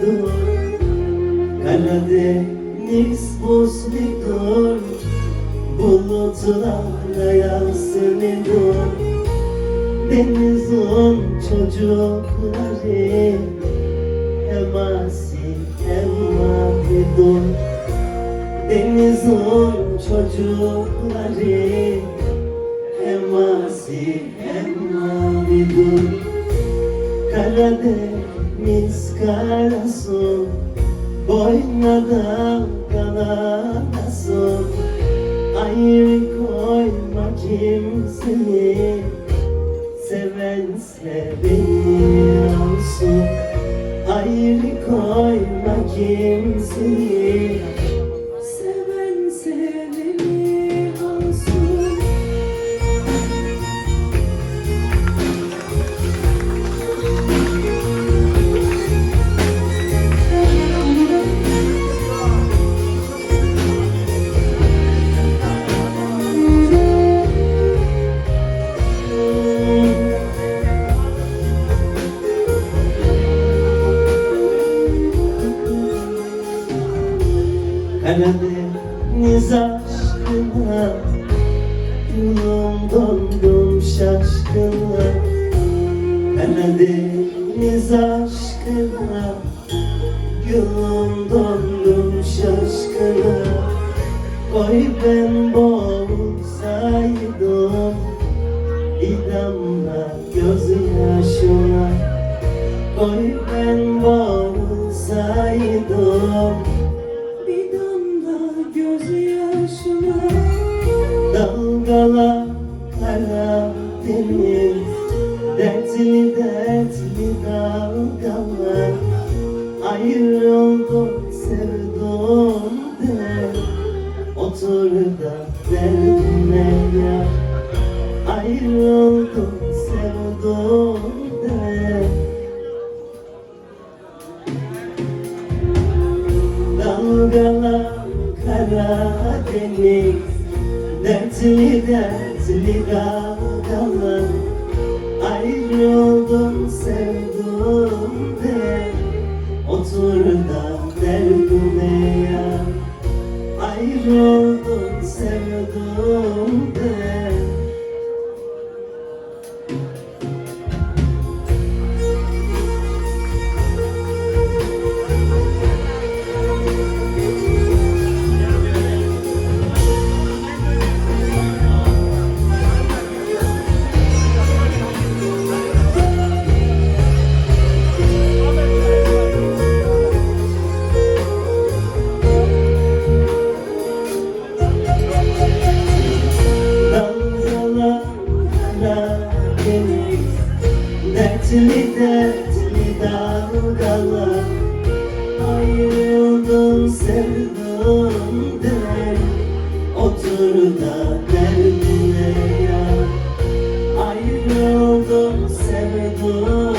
dur. Karadeniz buzludur, bulutlarla yansın dur. Denizin çocukları hem asi hem mavi dur. Denizin çocukları hem asi hem mavi dur. Karadeniz karası boyuna dalgalanasın. Ayrı koyma kimseni, sevense beni alsın. Ayrı koyma kimseni, sevense beni alsın. Karadeniz aşkına yolum dondum şaşkına. Karadeniz aşkına yolum dondum şaşkına. Oy ben boğulsaydım bir damla gözyaşına. Oy ben boğulsaydım dalgalar Karadeniz, dertli dertli dalgalar. Ayrıldım sevdum de, otur da derdine yar. Ayrıldım sevdum de, dalgalar Karadeniz, dertli dertli dalgalar. Ayrıldım sevdum de, otur da derdine yar. Ayrıldım sevdum de. Dertli dertli dalgalar. Ayrıldım sevdum de, otur da derdine yar. Ayrıldım sevdum